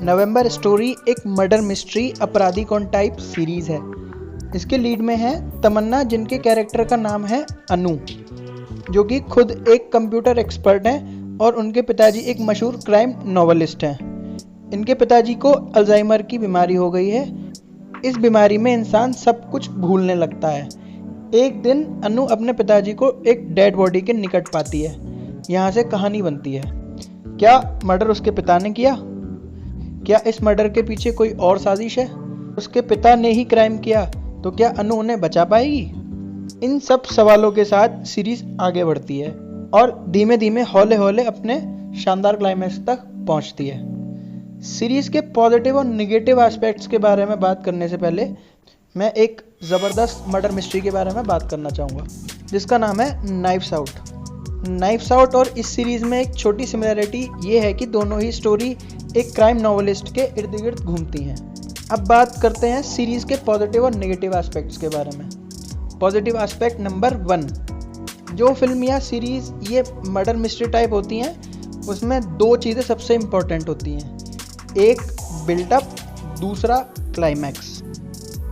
नवंबर story एक murder mystery अपराधी कौन टाइप सीरीज है। इसके लीड में है तमन्ना, जिनके कैरेक्टर का नाम है अनु, जो कि खुद एक कंप्यूटर एक्सपर्ट हैं और उनके पिताजी एक मशहूर क्राइम नॉवेलिस्ट हैं। इनके पिताजी को अल्जाइमर की बीमारी हो गई है। इस बीमारी में इंसान सब कुछ भूलने लगता है। एक दिन अनु अपने पिताजी को एक डेड बॉडी के निकट पाती है। यहाँ से कहानी बनती है। क्या मर्डर उसके पिता ने किया? क्या इस मर्डर के पीछे कोई और साजिश है? उसके पिता ने ही क्राइम किया तो क्या अनु उन्हें बचा पाएगी? इन सब सवालों के साथ सीरीज आगे बढ़ती है और धीमे धीमे हौले हौले अपने शानदार क्लाइमैक्स तक पहुंचती है। सीरीज के पॉजिटिव और निगेटिव एस्पेक्ट्स के बारे में बात करने से पहले मैं एक ज़बरदस्त मर्डर मिस्ट्री के बारे में बात करना चाहूँगा, जिसका नाम है नाइफ्स आउट। नाइफ्स आउट और इस सीरीज़ में एक छोटी सिमिलरिटी ये है कि दोनों ही स्टोरी एक क्राइम नॉवेलिस्ट के इर्द गिर्द घूमती हैं। अब बात करते हैं सीरीज़ के पॉजिटिव और नेगेटिव एस्पेक्ट्स के बारे में। पॉजिटिव एस्पेक्ट नंबर 1, जो फिल्म या सीरीज़ ये मर्डर मिस्ट्री टाइप होती हैं उसमें दो चीज़ें सबसे इम्पॉर्टेंट होती हैं। एक बिल्डअप, दूसरा क्लाइमैक्स।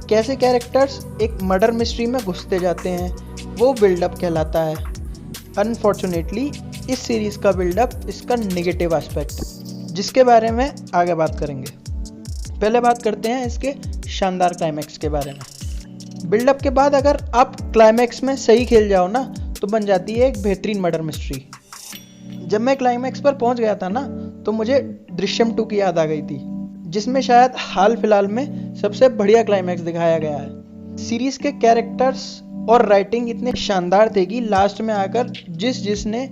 कैसे कैरेक्टर्स एक मर्डर मिस्ट्री में घुसते जाते हैं वो बिल्डअप कहलाता है। अनफॉर्चुनेटली इस सीरीज़ का बिल्डअप इसका नेगेटिव एस्पेक्ट, जिसके बारे में आगे बात करेंगे। पहले बात करते हैं इसके शानदार क्लाइमैक्स के बारे में। बिल्डअप के बाद अगर आप क्लाइमैक्स में सही खेल जाओ ना तो बन जाती है एक बेहतरीन मर्डर मिस्ट्री। जब मैं क्लाइमैक्स पर पहुंच गया था ना तो मुझे दृश्यम 2 की याद आ गई थी, जिसमें शायद हाल फिलहाल में सबसे बढ़िया क्लाइमैक्स दिखाया गया है। सीरीज के कैरेक्टर्स और राइटिंग इतने शानदार थे कि लास्ट में आकर जिसने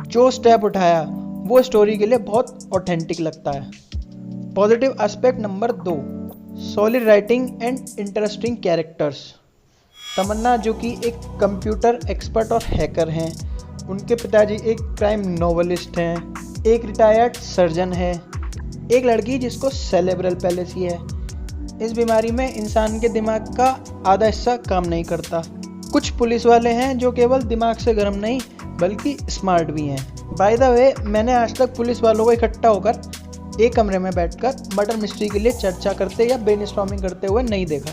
जो स्टेप उठाया वो स्टोरी के लिए बहुत ऑथेंटिक लगता है। Positive aspect number 2, solid writing and interesting characters. Tamanna, जो कि एक कंप्यूटर एक्सपर्ट और हैकर हैं, उनके पिताजी एक क्राइम नॉवेलिस्ट हैं, एक रिटायर्ड सर्जन है, एक लड़की जिसको सेरेब्रल पैलेसी है। इस बीमारी में इंसान के दिमाग का आधा हिस्सा काम नहीं करता। कुछ पुलिस वाले हैं जो केवल दिमाग से गर्म नहीं बल्कि स्मार्ट भी हैं। बाय द वे, मैंने आज तक पुलिस वालों को इकट्ठा होकर एक कमरे में बैठकर मर्डर मिस्ट्री के लिए चर्चा करते या ब्रेनस्टॉर्मिंग करते हुए नहीं देखा।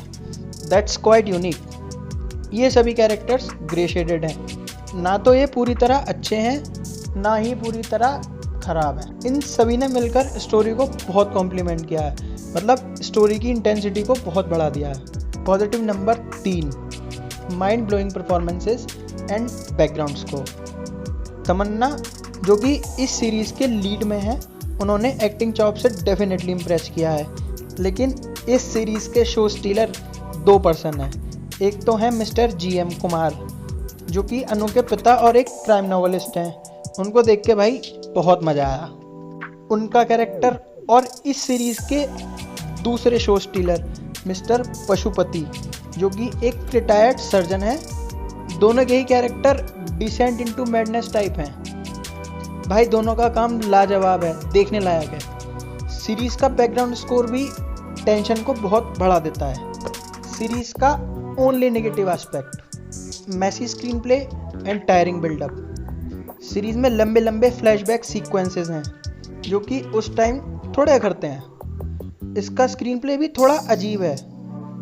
That's quite unique. ये सभी कैरेक्टर्स ग्रे शेडेड हैं। ना तो ये पूरी तरह अच्छे हैं ना ही पूरी तरह खराब हैं। इन सभी ने मिलकर स्टोरी को बहुत कॉम्प्लीमेंट किया है, मतलब स्टोरी की इंटेंसिटी को बहुत बढ़ा दिया है। Positive number 3, mind blowing performances and background score. Tamanna, जो कि इस सीरीज़ के लीड में है, उन्होंने एक्टिंग चॉप से डेफिनेटली इम्प्रेस किया है। लेकिन इस सीरीज़ के शो स्टीलर 2 पर्सन हैं। एक तो है मिस्टर GM कुमार, जो कि अनु के पिता और एक क्राइम नॉवेलिस्ट हैं। उनको देख के भाई बहुत मज़ा आया। उनका कैरेक्टर और इस सीरीज़ के दूसरे शो स्टीलर मिस्टर पशुपति, जो कि एक रिटायर्ड सर्जन है। दोनों के ही character descent into madness type हैं। भाई दोनों का काम लाजवाब है, देखने लायक है। सीरीज़ का बैकग्राउंड स्कोर भी टेंशन को बहुत बढ़ा देता है। सीरीज़ का only negative aspect, messy screenplay and tiring buildup. Series में लंबे लंबे फ्लैशबैक सीक्वेंसेस हैं जो कि उस टाइम थोड़े अखरते हैं। इसका स्क्रीन प्ले भी थोड़ा अजीब है।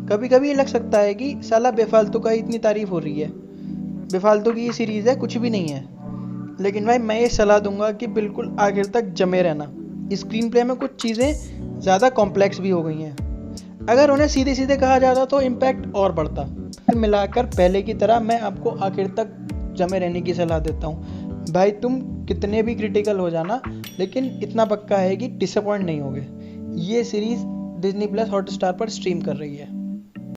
कभी कभी ये लग सकता है कि साला बेफालतू का इतनी तारीफ हो रही है, बेफालतू की ये सीरीज़ है, कुछ भी नहीं है। लेकिन भाई मैं ये सलाह दूंगा कि बिल्कुल आखिर तक जमे रहना। स्क्रीन प्ले में कुछ चीज़ें ज़्यादा कॉम्प्लेक्स भी हो गई हैं। अगर उन्हें सीधे सीधे कहा जाता तो इम्पैक्ट और बढ़ता। मिलाकर पहले की तरह मैं आपको आखिर तक जमे रहने की सलाह देता हूँ। भाई तुम कितने भी क्रिटिकल हो जाना, लेकिन इतना पक्का है कि डिसअपॉइंट नहीं होगे। ये सीरीज़ डिज्नी+ हॉटस्टार पर स्ट्रीम कर रही है।